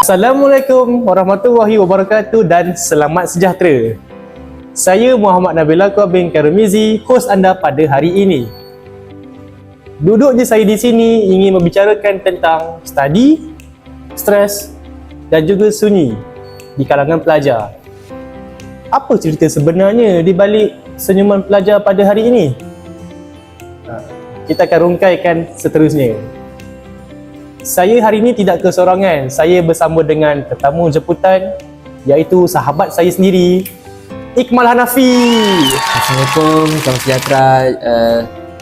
Assalamualaikum warahmatullahi wabarakatuh dan selamat sejahtera. Saya Muhammad Nabil Aqua bin Karamizi, hos anda pada hari ini. Duduk je saya di sini ingin membicarakan tentang study, stres dan juga sunyi di kalangan pelajar. Apa cerita sebenarnya di balik senyuman pelajar pada hari ini? Kita akan rungkaikan seterusnya. Saya hari ini tidak kesorangan. Saya bersama dengan tetamu jemputan iaitu sahabat saya sendiri, Iqmal Hanafi. Assalamualaikum, salam sejahtera.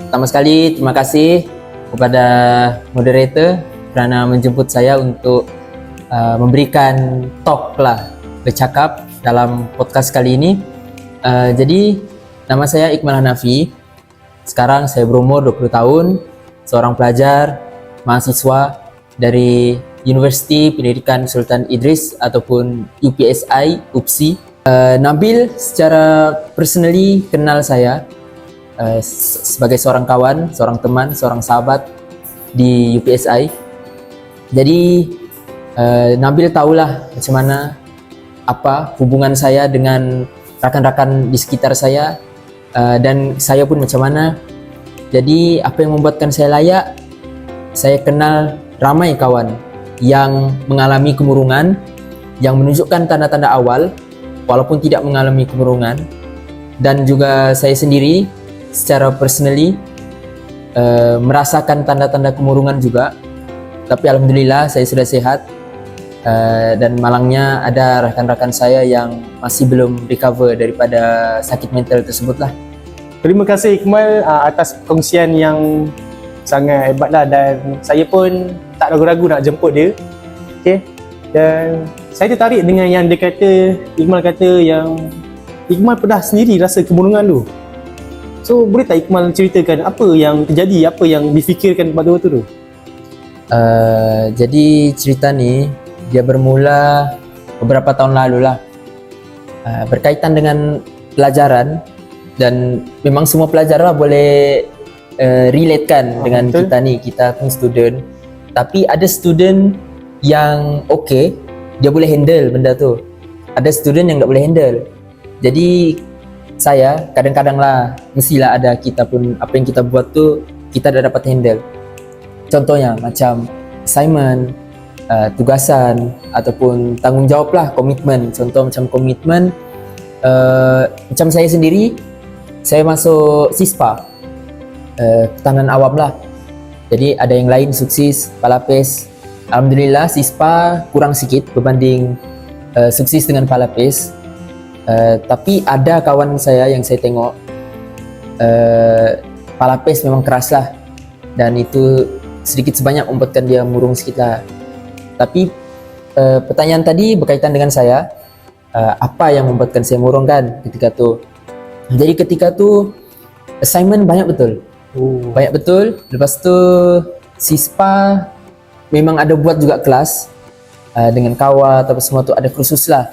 Pertama sekali terima kasih kepada moderator kerana menjemput saya untuk memberikan talk lah, bercakap dalam podcast kali ini. Jadi nama saya Iqmal Hanafi. Sekarang saya berumur 20 tahun, seorang pelajar, mahasiswa dari Universiti Pendidikan Sultan Idris ataupun UPSI. Nabil secara personally kenal saya sebagai seorang kawan, seorang teman, seorang sahabat di UPSI. Jadi Nabil tahulah macam mana apa hubungan saya dengan rakan-rakan di sekitar saya, dan saya pun macam mana. Jadi apa yang membuatkan saya layak, saya kenal ramai kawan yang mengalami kemurungan, yang menunjukkan tanda-tanda awal walaupun tidak mengalami kemurungan. Dan juga saya sendiri secara personally merasakan tanda-tanda kemurungan juga. Tapi alhamdulillah saya sudah sehat, dan malangnya ada rakan-rakan saya yang masih belum recover daripada sakit mental tersebut lah. Terima kasih Iqmal atas perkongsian yang sangat hebatlah, dan saya pun tak ragu-ragu nak jemput dia. Okey. Dan saya tertarik dengan yang dia kata, Iqmal kata yang Iqmal pernah sendiri rasa kemurungan tu. So boleh tak Iqmal ceritakan apa yang terjadi, apa yang difikirkan pada waktu tu? Jadi cerita ni dia bermula beberapa tahun lalu lah, berkaitan dengan pelajaran, dan memang semua pelajar lah boleh relate kan dengan betul. Kita pun student. Tapi ada student yang okay, dia boleh handle benda tu. Ada student yang tak boleh handle. Jadi saya kadang-kadang lah, mestilah ada kita pun apa yang kita buat tu kita dah dapat handle. Contohnya macam assignment, tugasan ataupun tanggungjawab lah, komitmen. Contoh macam komitmen, macam saya sendiri, saya masuk SISPA, ketahanan awam lah. Jadi ada yang lain sukses, palapis. Alhamdulillah SISPA kurang sikit berbanding sukses dengan palapis. Tapi ada kawan saya yang saya tengok palapis memang keras lah, dan itu sedikit sebanyak membuatkan dia murung sikit lah. Tapi pertanyaan tadi berkaitan dengan saya, apa yang membuatkan saya murung kan ketika tu. Jadi ketika tu assignment banyak betul. Banyak betul. Lepas tu SISPA memang ada buat juga kelas dengan kawan atau semua tu, ada kursus lah.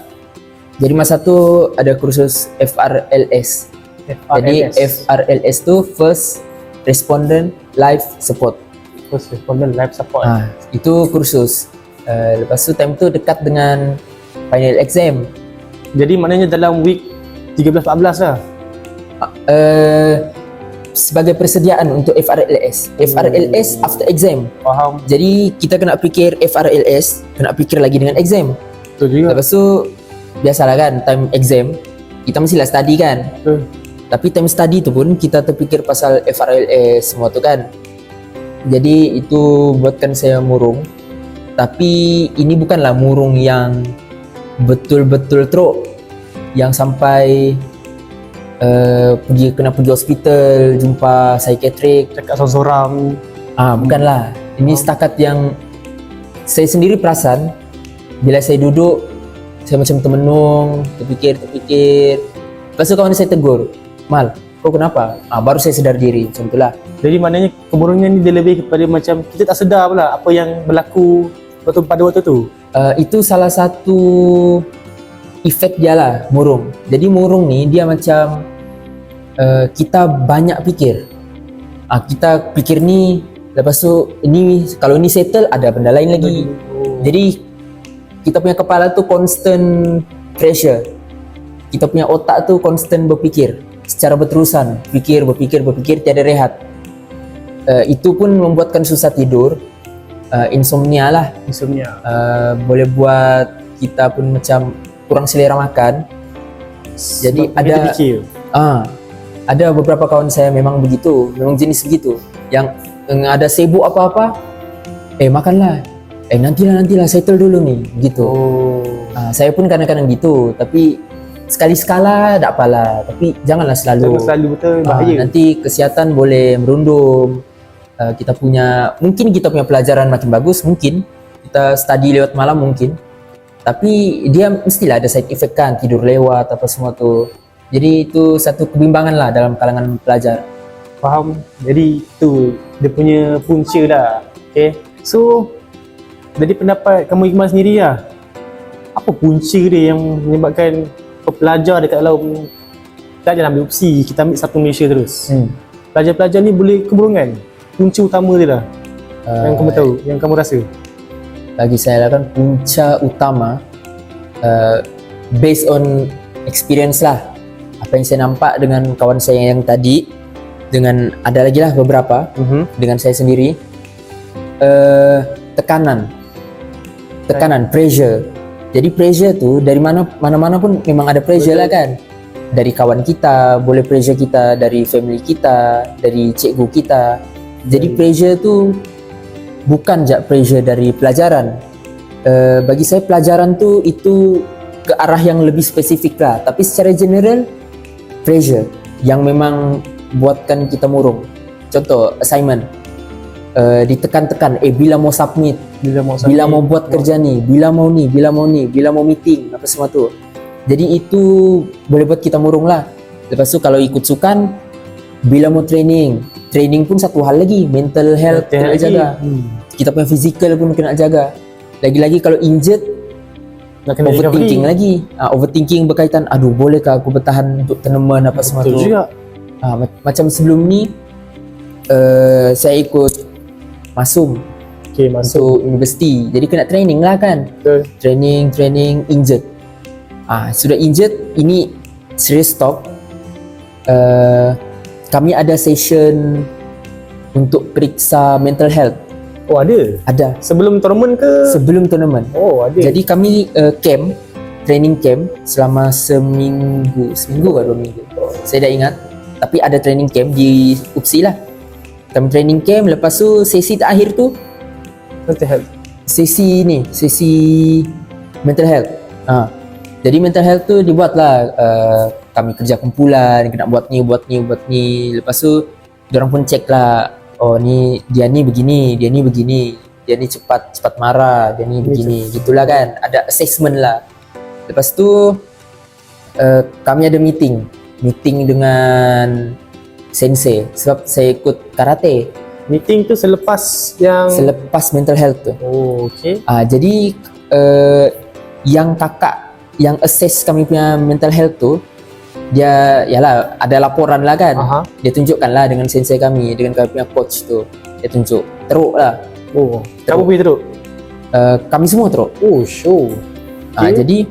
Jadi masa tu ada kursus FRLS. Jadi FRLS tu First Respondent Life Support. First Respondent Life Support. Itu kursus. Lepas tu time tu dekat dengan final exam. Jadi maknanya dalam week 13-14 lah. Sebagai persediaan untuk FRLS. FRLS after exam. Faham. Jadi kita kena fikir FRLS, kena fikir lagi dengan exam. Betul juga. Lepas tu biasalah kan time exam kita mestilah study kan. Betul. Tapi time study tu pun kita terfikir pasal FRLS semua tu kan. Jadi itu buatkan saya murung. Tapi ini bukanlah murung yang betul-betul teruk, yang sampai kena pergi hospital, jumpa psikiatrik, Cakap sorang-sorang. Bukanlah. Ini setakat yang saya sendiri perasan bila saya duduk, saya macam termenung, terfikir. Lepas tu kawan saya tegur, "Mal, kau kenapa?" Baru saya sedar diri, macam itulah. Jadi maknanya kemurungan ni dia lebih kepada macam kita tak sedar pula apa yang berlaku pada waktu tu. Itu salah satu efek dia lah, murung. Jadi murung ni dia macam kita banyak fikir. Kita fikir ni, lepas tu ini kalau ini settle ada benda lain lagi. Jadi kita punya kepala tu constant pressure. Kita punya otak tu constant berfikir secara berterusan, berpikir tiada rehat. Itu pun membuatkan susah tidur, insomnia lah. Insomnia. Boleh buat kita pun macam kurang selera makan. Jadi Sebab kita fikir. ada beberapa kawan saya memang begitu, memang jenis begitu, yang ada sibuk apa-apa, makanlah, nantilah settle dulu nih, gitu. Saya pun kadang-kadang gitu, tapi sekali sekala tak apalah, tapi janganlah selalu. Jangan selalu, betul, bahaya. Nanti kesihatan boleh merundum. Mungkin kita punya pelajaran makin bagus, mungkin kita study lewat malam mungkin, tapi dia mestilah ada side effect kan, tidur lewat apa semua tu. Jadi itu satu kebimbangan lah dalam kalangan pelajar. Faham? Jadi tu dia punya punca lah. Okay. So dari pendapat kamu Iqmal sendiri lah, apa punca dia yang menyebabkan pelajar dekat dalam, tak jangan ambil opsi, kita ambil satu Malaysia terus. Pelajar-pelajar ni boleh keburungan. Punca utama dia lah yang kamu tahu, yang kamu rasa. Bagi saya lah kan, punca utama based on experience lah, apa yang saya nampak dengan kawan saya yang tadi, dengan ada lagi lah beberapa, dengan saya sendiri, tekanan, pressure. Jadi pressure tu dari mana-mana pun memang ada pressure lah kan. Dari kawan kita, boleh pressure kita dari family kita, dari cikgu kita. Jadi pressure tu bukan je pressure dari pelajaran. Bagi saya pelajaran tu itu ke arah yang lebih spesifik lah. Tapi secara general pressure yang memang buatkan kita murung. Contoh assignment, ditekan-tekan, bila mau submit, bila mau buat kerja ni, bila mau meeting, apa semua tu. Jadi itu boleh buat kita murung lah. Lepas tu kalau ikut sukan, bila mau training pun satu hal lagi, mental health kena jaga. Kita punya physical pun kena jaga. Lagi-lagi kalau injured, overthinking lagi. Overthinking berkaitan, aduh bolehkah aku bertahan untuk tournament apa semua tu. Betul juga. Macam sebelum ni saya ikut Masum untuk universiti. Jadi kena training lah kan. Betul. Training injured. Sudah injured, ini serious talk. Kami ada session untuk periksa mental health. Oh ada? Ada. Sebelum tournament ke? Sebelum tournament. Oh ada. Jadi kami training camp selama seminggu ke 2 minggu. Saya dah ingat. Tapi ada training camp di UPSI lah. Kami training camp, lepas tu sesi terakhir tu mental health. Sesi mental health. Jadi mental health tu dibuatlah, kami kerja kumpulan, kena buat ni. Lepas tu diorang pun check lah, oh ni dia ni begini, dia ni cepat marah, dia ni begini, gitulah kan. Ada assessment lah. Lepas tu kami ada meeting dengan sensei, sebab saya ikut karate. Meeting tu selepas mental health tu. Oh okey. Jadi yang kakak yang assess kami punya mental health tu, dia yalah ada laporan lah kan. Dia tunjukkan lah dengan sensei kami, dengan kami punya coach tu. Dia tunjuk, teruk lah. Oh, kamu pergi teruk? Kami semua teruk. Oh, show. Okay. Jadi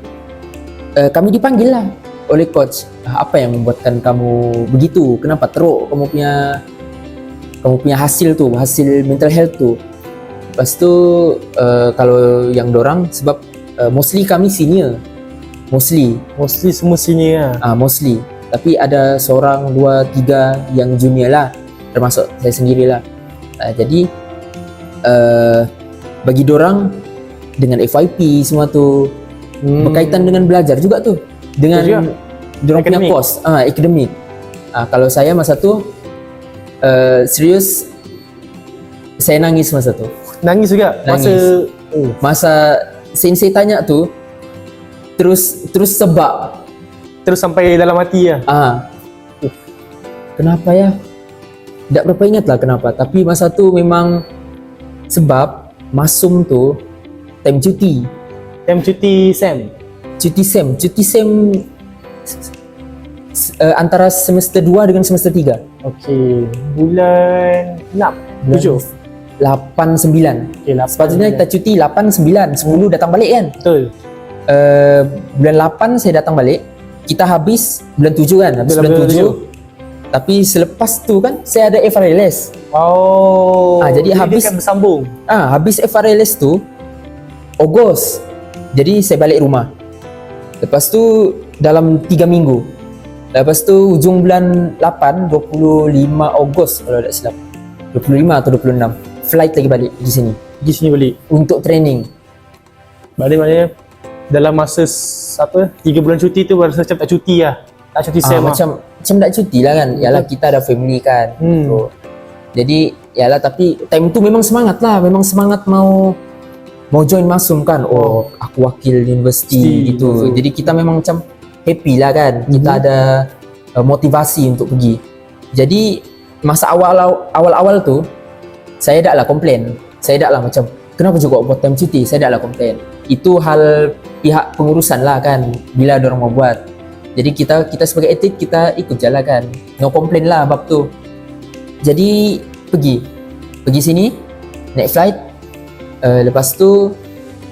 kami dipanggil lah oleh coach. Apa yang membuatkan kamu begitu? Kenapa teruk kamu punya hasil mental health tu? Lepas tu kalau yang dorang, sebab mostly kami senior. Mostly semua senior lah. Mostly. Tapi ada seorang, 2, 3 yang junior lah, termasuk saya sendirilah. Jadi bagi dorang dengan FYP semua tu berkaitan dengan belajar juga tu, dengan dorang punya course akademik. Kalau saya masa tu serius, saya nangis masa tu. Nangis juga? Masa sensei tanya tu, terus sebab terus sampai dalam hati lah. Kenapa ya? Tak berapa ingat lah kenapa. Tapi masa tu memang sebab Masum tu time cuti SEM antara semester 2 dengan semester 3. Okey, bulan 6, 7. 8-9. Okay, Sepatutnya kita cuti 8-9, 10 datang balik kan. Betul. Bulan 8 saya datang balik. Kita habis bulan 7 kan, habis bulan 7. Tapi selepas tu kan saya ada FRLS. Oh. Jadi habis dia kan bersambung. Habis FRLS tu Ogos. Jadi saya balik rumah. Lepas tu dalam 3 minggu. Lepas tu hujung bulan 8, 25 Ogos kalau tak silap. 25 atau 26. Flight lagi balik di sini Pergi sini balik. untuk training. Maknanya dalam masa 3 bulan cuti tu rasa macam tak cuti lah. Tak cuti Sam lah. Macam tak cuti lah kan. Yalah kita ada family kan. So, jadi yalah tapi time tu memang semangat lah. Memang semangat mau join Masum kan. Oh aku wakil universiti gitu. betul. Jadi kita memang macam happy lah kan. Kita ada motivasi untuk pergi. Jadi masa awal-awal tu saya tak lah komplain. Saya tak lah macam kenapa juga buat time cuti. Saya tak lah komplain. Itu hal pihak pengurusan lah kan. Bila ada orang mau buat. Jadi kita sebagai atlet kita ikut jalan kan. No komplain lah bab tu. Jadi pergi sini naik flight. Lepas tu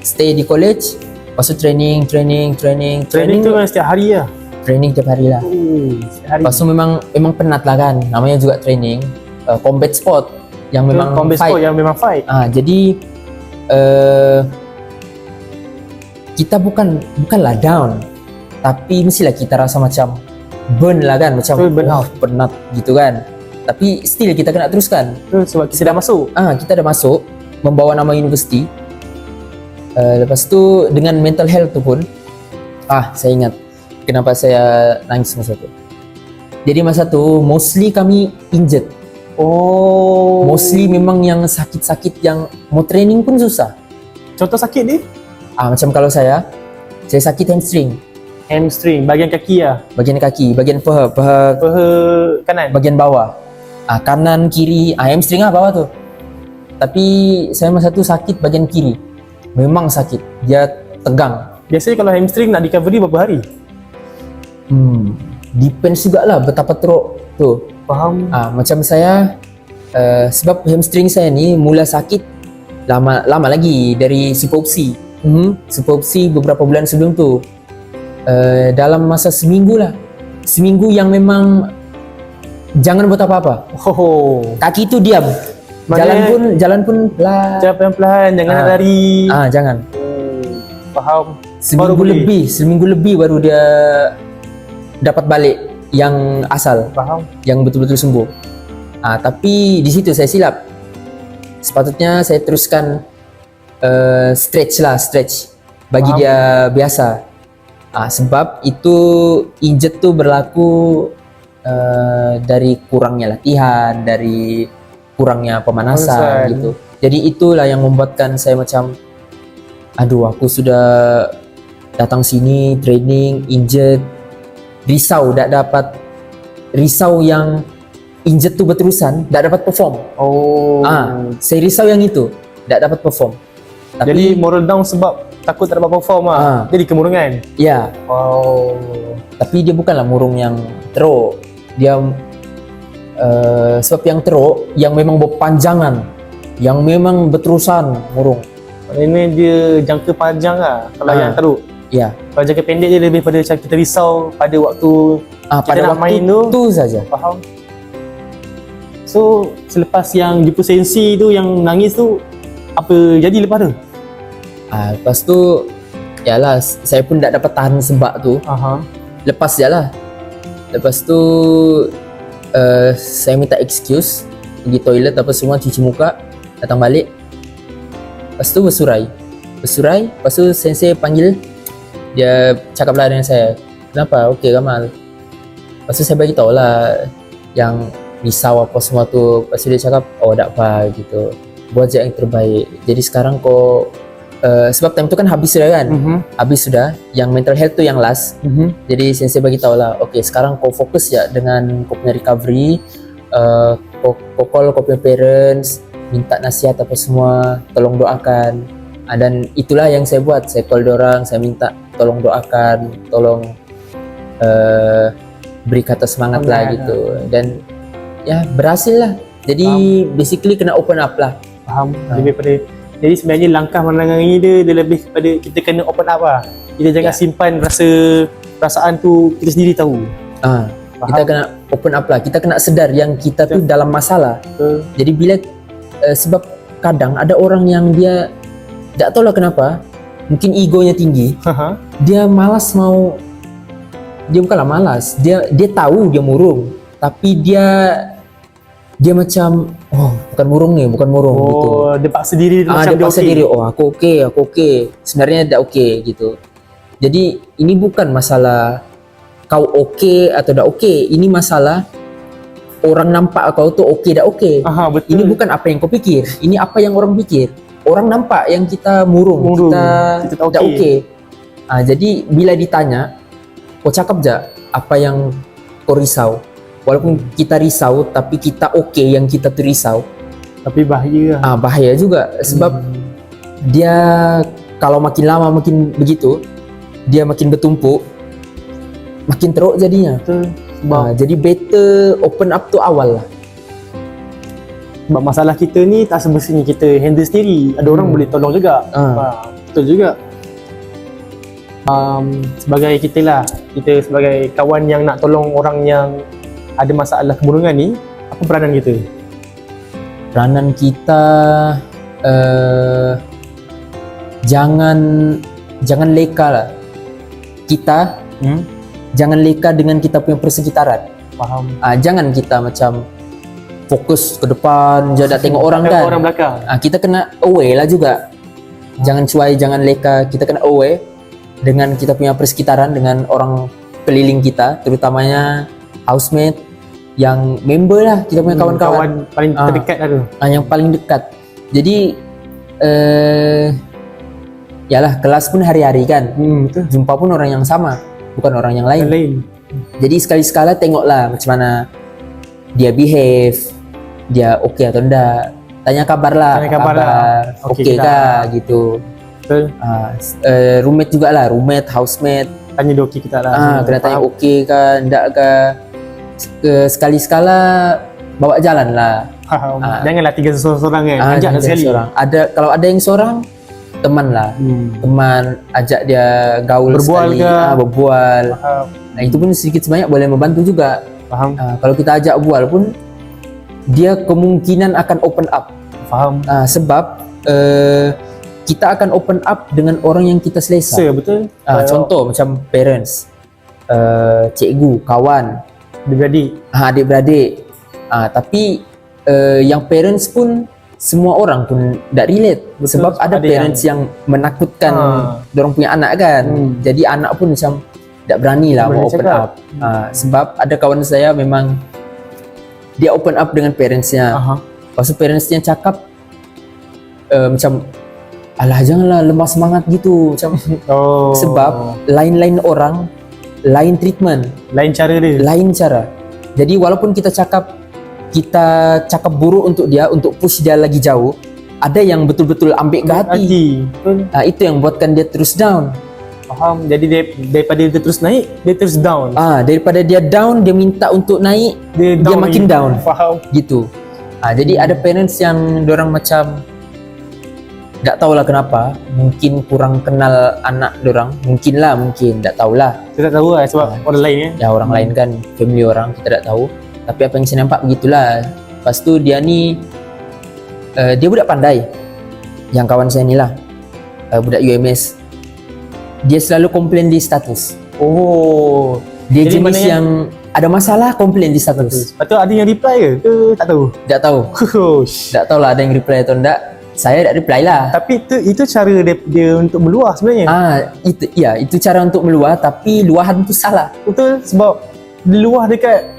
stay di college. Lepas tu training Training tu memang setiap hari lah. Training tiap hari lah. Setiap hari. Lepas tu memang penat lah kan. Namanya juga training combat sport yang memang combat fight. sport yang memang fight. Jadi kita bukanlah down, tapi mestilah kita rasa macam burn lah kan, macam penat gitu kan. Tapi still kita kena teruskan. Sebab kita dah masuk. Kita dah masuk, membawa nama universiti. Lepas tu dengan mental health tu pun, saya ingat kenapa saya nangis masa tu. Jadi masa tu mostly kami injured. Mostly memang yang sakit-sakit yang mau training pun susah. Contoh sakit ni? Macam kalau saya sakit Hamstring, bahagian kaki lah. bagian kaki, bagian paha Paha kanan. bagian bawah. Kanan, kiri, hamstring lah bawah tu. Tapi saya masa tu sakit bagian kiri. Memang sakit, dia tegang. Biasanya kalau hamstring nak recovery berapa hari? Depends jugalah betapa teruk tu. Faham. Macam saya sebab hamstring saya ni mula sakit lama lagi dari superopsi. Superopsi beberapa bulan sebelum tu. Dalam masa seminggu yang memang jangan buat apa-apa. Kaki tu diam. Jalan pun pelan-pelan, jangan nak lari. Jangan. Faham. Seminggu lebih baru dia dapat balik yang asal. Faham. Yang betul-betul sembuh. Tapi di situ saya silap. Sepatutnya saya teruskan stretch bagi Faham. dia biasa. Sebab itu injured tu berlaku dari kurangnya latihan, dari kurangnya pemanasan gitu. Jadi itulah yang membuatkan saya macam aku sudah datang sini training injured, risau yang injured tu berterusan, tak dapat perform. Saya risau yang itu, tak dapat perform. Jadi moral down sebab takut tak dapat perform lah. Jadi kemurungan. Ya. Tapi dia bukanlah murung yang teruk. Dia sebab yang teruk yang memang berpanjangan, yang memang berterusan murung. Ini dia jangka panjang lah kalau yang teruk. Ya. Kalau jangka pendek dia lebih pada macam kita risau pada waktu pada nak waktu main tu saja. Faham. So selepas yang jumpa sensi tu, yang nangis tu, apa jadi lepas tu? Lepas tu yalah saya pun tak dapat tahan sebab tu. Lepas je lah. Lepas tu saya minta excuse, pergi toilet apa semua, cuci muka, datang balik. Lepas tu bersurai. Lepas tu sensei panggil, dia cakaplah dengan saya, kenapa? Okey Kamal. Lepas tu saya bagi tahu lah yang risau apa semua tu. Lepas tu dia cakap, tak apa gitu, buat je yang terbaik. Jadi sekarang kau sebab time tu kan habis sudah kan. Habis sudah, yang mental health tu yang last. Jadi sensei bagi tahu lah, okey sekarang kau fokus ya dengan kau punya recovery. Kau call kau punya parents, minta nasihat apa semua, tolong doakan. Dan itulah yang saya buat. Saya call diorang, saya minta tolong doakan, tolong beri kata semangat lah gitu. Dan ya berhasil lah. Jadi basically kena open up lah. Faham. Lebih pada, jadi sebenarnya langkah menerangkan ini dia lebih kepada kita kena open up lah. Kita jangan simpan perasaan tu kita sendiri tahu. Kita kena open up lah. Kita kena sedar yang kita tu dalam masalah. Jadi bila sebab kadang ada orang yang dia tak tahu lah kenapa, mungkin egonya tinggi. Dia malas mau, dia bukanlah malas, dia tahu dia murung, tapi dia macam bukan murung gitu. Dia paksa diri macam dia paksa diri, aku okey. Sebenarnya tak okey gitu. Jadi ini bukan masalah kau okey atau tak okey. Ini masalah orang nampak kau tu okey tak okey. Betul. Ini bukan apa yang kau pikir. Ini apa yang orang pikir. Orang nampak yang kita murung. Kita tak okey. Jadi bila ditanya, kau cakap je apa yang kau risau. Walaupun kita risau, tapi kita okey yang kita tu risau. Tapi bahaya lah. Bahaya juga. Sebab dia kalau makin lama makin begitu, dia makin bertumpuk, makin teruk jadinya. Betul. Jadi better open up tu awal lah. Sebab masalah kita ni tak semestinya kita handle sendiri. Ada orang boleh tolong juga. Betul juga. Sebagai kita lah, kita sebagai kawan yang nak tolong orang yang ada masalah kemurungan ni, apa peranan kita? Peranan kita jangan leka lah. Kita jangan leka dengan kita punya persekitaran. Faham. Jangan kita macam fokus ke depan, jangan tengok orang kan. Orang belakang. Kita kena aware lah juga. Jangan cuai, jangan leka. Kita kena aware dengan kita punya persekitaran, dengan orang keliling kita, terutamanya housemate, yang member lah, kita punya kawan-kawan. Paling terdekat lah tu. Yang paling dekat. Jadi yalah, kelas pun hari-hari kan. Betul. Jumpa pun orang yang sama, bukan orang yang lain. Jadi sekali-sekala tengoklah macam mana dia behave, dia okey atau enggak. Tanya kabar lah. Okey kah gitu. Betul. Roommate jugalah, roommate, housemate. Tanya dia okey kita lah. Kena tanya okey kah, enggak kah. Sekali-sekala bawa jalan lah. Janganlah tinggal seorang-seorang kan. Ajak sekali. Kalau ada yang seorang, teman lah. Teman, ajak dia gaul berbual sekali. Berbual. Nah, itu pun sedikit sebanyak boleh membantu juga. Faham. Kalau kita ajak bual pun, dia kemungkinan akan open up. Faham. Sebab kita akan open up dengan orang yang kita selesa. Betul. Contoh macam parents, cikgu, kawan, adik-beradik. Tapi yang parents pun semua orang pun tak relate. Betul, sebab ada parents yang menakutkan dorang punya anak kan. Jadi anak pun macam tak berani lah mau open up. Sebab ada kawan saya memang dia open up dengan parentsnya. Lepas tu parentsnya cakap macam, alah janganlah lemah semangat gitu macam. Sebab lain-lain orang, lain treatment, lain cara dia, lain cara. Jadi walaupun kita cakap buruk untuk dia, untuk push dia lagi jauh, ada yang betul-betul ambil ke hati. Itu yang buatkan dia terus down. Faham. Jadi daripada dia terus naik, dia terus down. Daripada dia down, dia minta untuk naik, dia makin down. Faham. Gitu. Jadi ada parents yang dorang macam tak tahulah kenapa, mungkin kurang kenal anak dorang, mungkin tak tahulah. Kita tak tahu lah sebab orang lain ya. Orang lain kan, family orang, kita tak tahu. Tapi apa yang saya nampak begitulah. Lepas tu dia ni dia budak pandai. Yang kawan saya ni lah, budak UMS. Dia selalu komplain di status. Dia jadi jenis yang ada masalah komplain di status. Lepas tu ada yang reply ke tak tahu? Tak tahu. Tak tahulah ada yang reply atau enggak. Saya tak reply lah. Tapi itu cara dia untuk meluah sebenarnya. Itu cara untuk meluah, tapi luahan tu salah. Betul, sebab luah dekat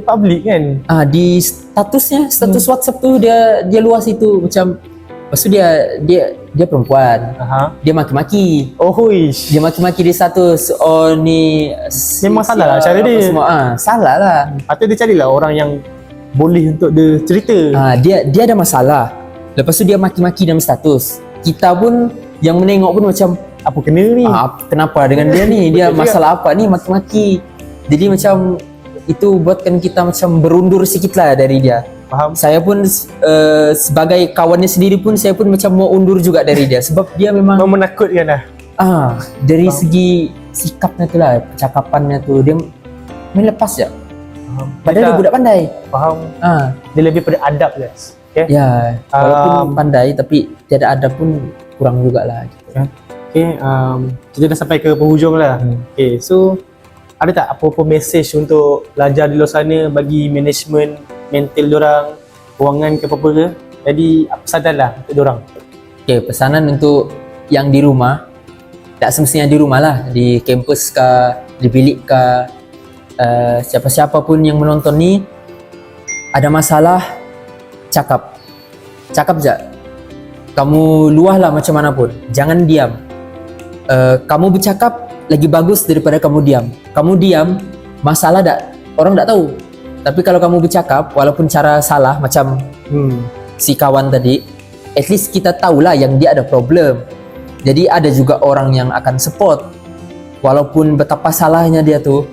public kan. Di status WhatsApp tu dia luah situ macam. Lepas tu dia perempuan. Dia maki-maki. Dia maki-maki di status. Ni memang salah lah cara dia. Salah lah. Atau dia carilah orang yang boleh untuk dia cerita. Dia ada masalah. Lepas tu dia maki-maki dalam status. Kita pun yang menengok pun macam, apa kena ni? Kenapa dengan dia ni? Dia masalah apa ni maki-maki? Jadi macam itu buatkan kita macam berundur sikit lah dari dia. Faham? Saya pun sebagai kawannya sendiri pun saya pun macam mau undur juga dari dia sebab dia memang Menakutkan lah. dari segi sikapnya tu lah, percakapannya tu dia main lepas je. Faham? Padahal dia budak pandai. Faham? Dia lebih pada adab guys. Okay? Ya, walaupun pandai tapi tiada adab pun kurang jugalah gitu. Okay, kita dah sampai ke penghujung lah. Okay, so ada tak apa-apa message untuk pelajar di luar sana bagi management mental diorang, kewangan ke apa-apa ke? Jadi pesanan lah untuk diorang. Okay, pesanan untuk yang di rumah, tak semestinya di rumah lah, di kampus ke, di bilik ke, siapa-siapa pun yang menonton ni, ada masalah, cakap je. Kamu luahlah macam mana pun, jangan diam. Kamu bercakap lagi bagus daripada kamu diam. Kamu diam, masalah orang tak tahu. Tapi kalau kamu bercakap, walaupun cara salah macam si kawan tadi, at least kita tahulah yang dia ada problem. Jadi ada juga orang yang akan support. Walaupun betapa salahnya dia tu,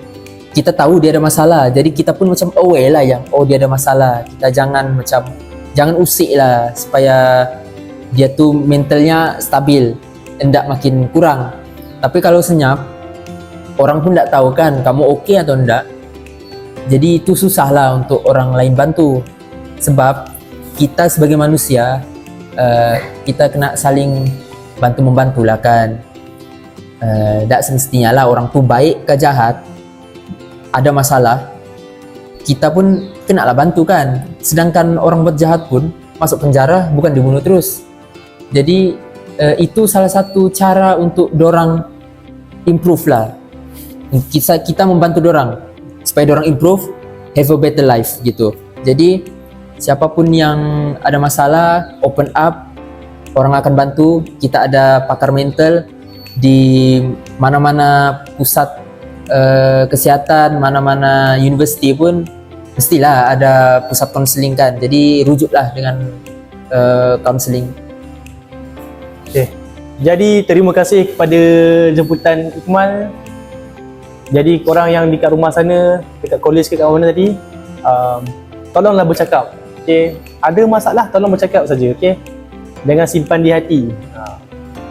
kita tahu dia ada masalah. Jadi kita pun macam aware lah yang dia ada masalah. Kita jangan usik lah supaya dia tu mentalnya stabil, hendak makin kurang. Tapi kalau senyap, orang pun tak tahu kan kamu okey atau enggak. Jadi itu susah lah untuk orang lain bantu. Sebab kita sebagai manusia, kita kena saling bantu-membantu lah kan. Tak semestinya lah orang tu baik ke jahat, ada masalah, kita pun kena lah bantu kan. Sedangkan orang buat jahat pun masuk penjara, bukan dibunuh terus. Jadi itu salah satu cara untuk dorang improve lah. Kita membantu dorang supaya dorang improve, have a better life gitu. Jadi siapapun yang ada masalah, open up, orang akan bantu. Kita ada pakar mental di mana-mana pusat kesihatan, mana-mana universiti pun mestilah ada pusat konseling kan. Jadi rujuklah dengan konseling. Okay. Jadi terima kasih kepada jemputan Iqmal. Jadi korang yang dekat rumah sana, dekat college ke kat mana tadi, tolonglah bercakap. Okay. Ada masalah, tolong bercakap saja. Okay. Jangan simpan di hati.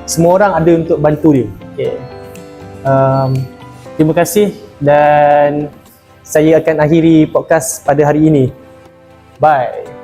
Semua orang ada untuk bantu dia. Okay. Terima kasih dan saya akan akhiri podcast pada hari ini. Bye.